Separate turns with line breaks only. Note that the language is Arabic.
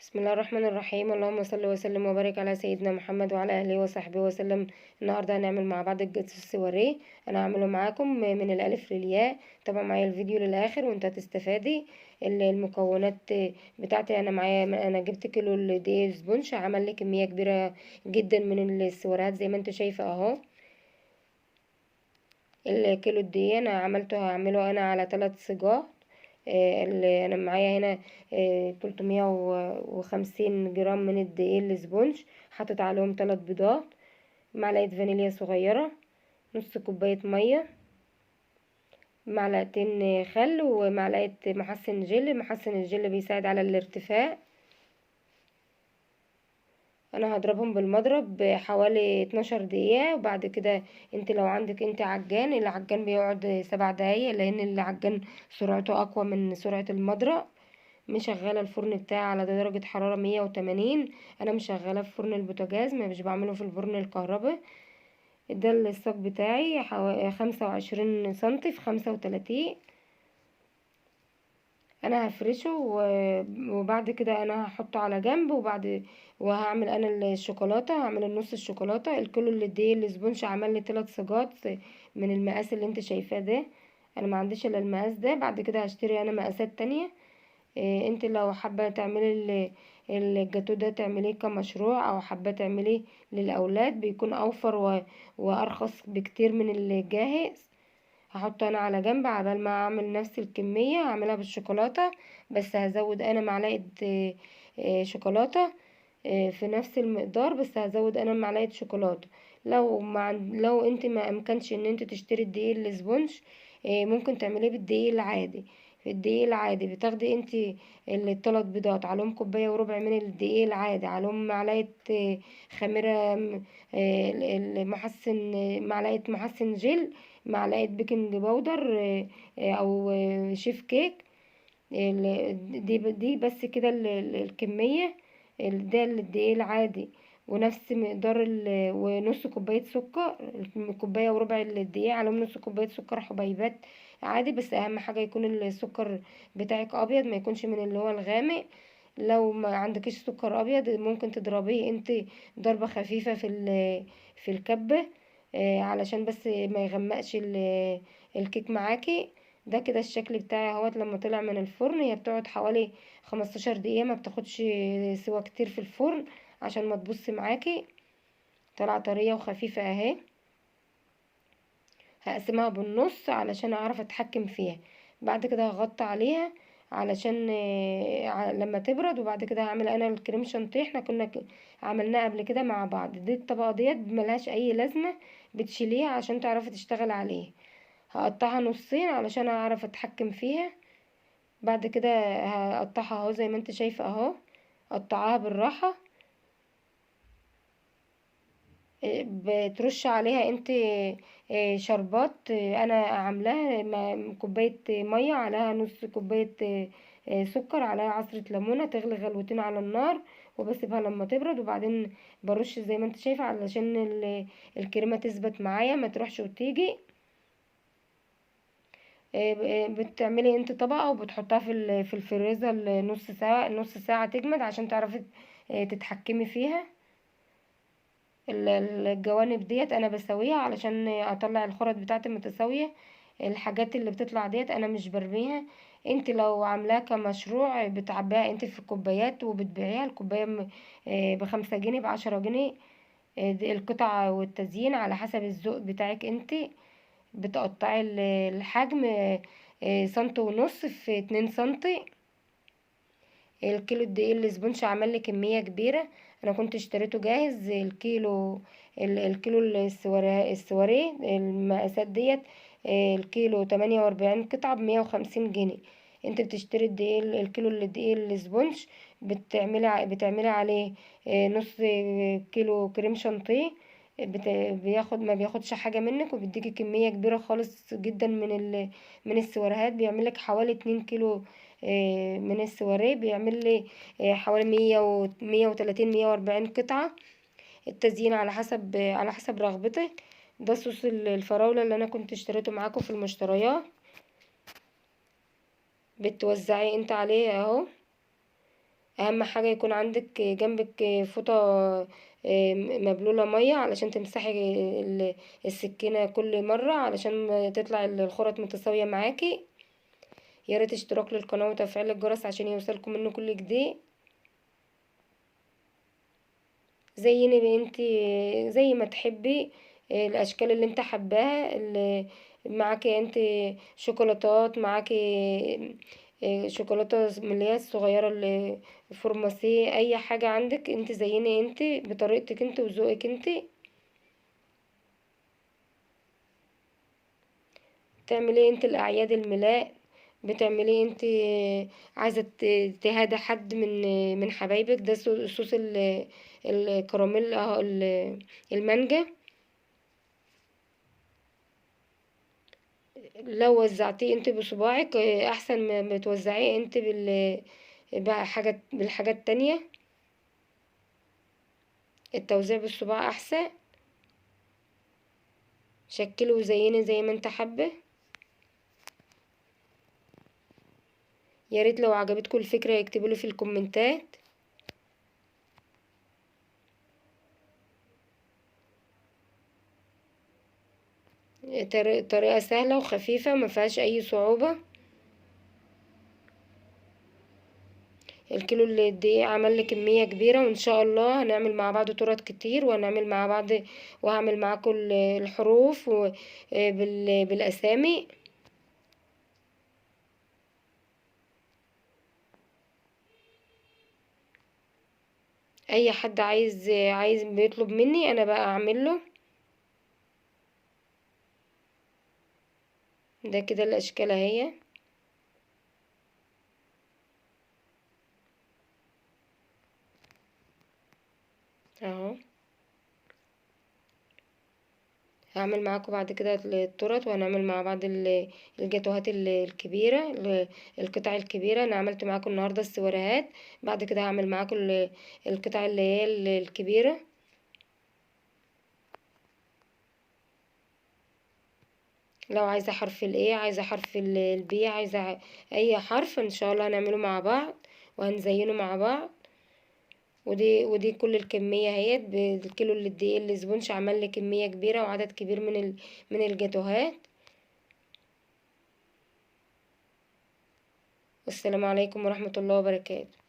بسم الله الرحمن الرحيم. اللهم صل وسلم وبارك على سيدنا محمد وعلى اله وصحبه وسلم. النهارده هنعمل مع بعض الجاتوه السواريه. انا هعمله معاكم من الالف للياء. طبعا معايا الفيديو للاخر وانت هتستفادي. المكونات بتاعتي انا معايا، انا جبت كيلو الدقيق سبونش، عمل لي كميه كبيره جدا من السواريهات زي ما انت شايفه اهو. الكيلو الدقيق انا هعمله انا على 3 صاجات. اللي انا معايا هنا 350 جرام من الدقيق الاسبونج، حطيت عليهم 3 بيضات، معلقه فانيليا صغيره، نص كوبايه ميه، معلقتين خل، ومعلقه محسن جل. محسن الجل بيساعد على الارتفاع. انا هضربهم بالمضرب حوالي 12 دقيقة. وبعد كده انت لو عندك انت عجان، العجان بيقعد 7 دقايق، لان العجان سرعته اقوى من سرعة المضرب. مشغلة الفرن بتاعي على درجة حرارة 180. انا مشغلة في فرن البوتاجاز، مش بعمله في الفرن الكهرباء. ده الصاج بتاعي 25 سنتي في 35. انا هفرشه وبعد كده انا هحطه على جنب. وهعمل انا الشوكولاته، هعمل النص الشوكولاته. الكيلو اللي دي الاسبونج عمل لي 3 صاجات من المقاس اللي انت شايفاه ده. انا ما عنديش الا المقاس ده، بعد كده هشتري انا مقاسات تانية. انت لو حابه تعملي الجاتو ده تعمليه كمشروع، او حابه تعمليه للاولاد، بيكون اوفر وارخص بكتير من الجاهز. هحطه انا على جنب عبال ما اعمل نفس الكمية، هعملها بالشوكولاتة. بس هزود انا معلقة شوكولاتة في نفس المقدار، بس هزود انا معلقة شوكولاتة. لو انت ما امكنش ان انت تشتري الدقيق الاسبونج، ممكن تعمليه بالدقيق العادي. في الدقيق العادي بتاخدي انت ال3 بيضات، عليهم كوباية وربع من الدقيق العادي، عليهم معلقة خميرة، المحسن، معلقة محسن جل، معلقة بيكنج باودر، او شيف كيك. دي بس كده الكمية. ده الدقيق العادي، ونفس مقدار ونص كوباية سكر. كوباية وربع الدقيق عليهم نص كوباية سكر حبيبات عادي. بس اهم حاجة يكون السكر بتاعك ابيض، ما يكونش من اللي هو الغامق. لو ما عندكش سكر ابيض ممكن تضربيه انت ضربة خفيفة في الكبة، علشان بس ما يغمقش الكيك معاكي. ده كده الشكل بتاعي اهوت. لما طلع من الفرن، هي بتقعد حوالي 15 دقيقة، ما بتاخدش سوا كتير في الفرن عشان ما تبص معاكي. طلع طرية وخفيفة اهي. هقسمها بالنص علشان اعرف اتحكم فيها. بعد كده هغطي عليها علشان لما تبرد. وبعد كده هعمل انا الكريم شانتيه. احنا كنا عملناه قبل كده مع بعض. دي الطبقة ديت ملهاش اي لازمة، بتشيليها عشان تعرفي تشتغل عليه. هقطعها نصين علشان اعرف اتحكم فيها. بعد كده هقطعها اهو زي ما انت شايفة اهو. قطعها بالراحة. بترش عليها انت شربات. انا عاملاها كوبايه ميه عليها نص كوبايه سكر، عليها عصره ليمونه، تغلي غلوتين على النار، وبسيبها لما تبرد. وبعدين برش زي ما انت شايفه علشان الكريمه تثبت معايا ما تروحش وتيجي. بتعملي انت طبقه وبتحطها في الفريزر نص ساعه، نص ساعه تجمد عشان تعرفي تتحكمي فيها. الجوانب ديت انا بسويها علشان اطلع الخرط بتاعتي متساويه. الحاجات اللي بتطلع ديت انا مش برميها. انت لو عاملاها كمشروع بتعبيها انت في كوبايات وبتبيعيها. الكوبايه ب5 جنيه، ب10 جنيه. دي القطع والتزيين على حسب الذوق بتاعك انت. بتقطعي الحجم سنتي ونص في 2 سنتي. الكيلو الدقيق الاسبونش عمل لي كمية كبيرة. انا كنت اشتريته جاهز الكيلو. الكيلو السواريه المقاسات ديت. الكيلو 48 قطعة ب150 جنيه. انت بتشتري الدقيق الكيلو الدقيق الاسبونج، بتعملي عليه نص كيلو كريم شانتيه. ما بياخدش حاجة منك، وبيديكي كمية كبيرة خالص جدا من السواريهات. بيعملك حوالي 2 كيلو من السواريه. بيعمل لي حوالي 130 140 قطعة. التزيين على حسب رغبتك. ده صوص الفراولة اللي انا كنت اشتريته معاكم في المشتريات. بتوزعي انت عليه اهو. اهم حاجة يكون عندك جنبك فوطة مبلولة مية علشان تمسحي السكينة كل مرة علشان ما تطلع الخرط متساوية معاكي. يا ريت اشتراك للقناة وتفعيل الجرس عشان يوصلكم منه كل جديد. زيني بنتي زي ما تحبي الاشكال اللي انت حباها، اللي معاكي انت شوكولاتات، معاكي شوكولاته من اللي هي الصغيره اللي فورماسيه، اي حاجه عندك انت زيني انت بطريقتك انت وذوقك انت. بتعملي انت الاعياد الميلاد، بتعملي انت عايزه تهدي حد من حبايبك، ده صوص الكراميل اهو، المانجا. لو وزعتيه انت بصباعك احسن ما توزعيه انت بقى حاجة بالحاجات التانية. التوزيع بالصباع احسن. شكله وزيني زي ما انت حابه. يا ريت لو عجبتكم الفكرة يكتبولي في الكومنتات. طريقة سهلة وخفيفة ما فيهاش اي صعوبة. الكيلو اللي الدقيق عمل لي كمية كبيرة، وان شاء الله هنعمل مع بعض تورت كتير، وهنعمل مع بعض وهعمل معاكم الحروف بالاسامي. اي حد عايز بيطلب مني انا بقى اعمل له. ده كده الاشكال اهي. اهو هعمل معاكم بعد كده التورت، وهنعمل مع بعض الجاتوهات الكبيرة، القطع الكبيرة. انا عملت معاكم النهاردة السواريهات، بعد كده هعمل معاكم القطع اللي هي الكبيرة. لو عايزة حرف الايه، عايزة حرف البي، عايزة اي حرف ان شاء الله هنعمله مع بعض وهنزينه مع بعض. ودي كل الكمية اهيت بالكيلو اللي الدقيق اللي زبونش عمل لي كمية كبيرة وعدد كبير من الجاتوهات. والسلام عليكم ورحمة الله وبركاته.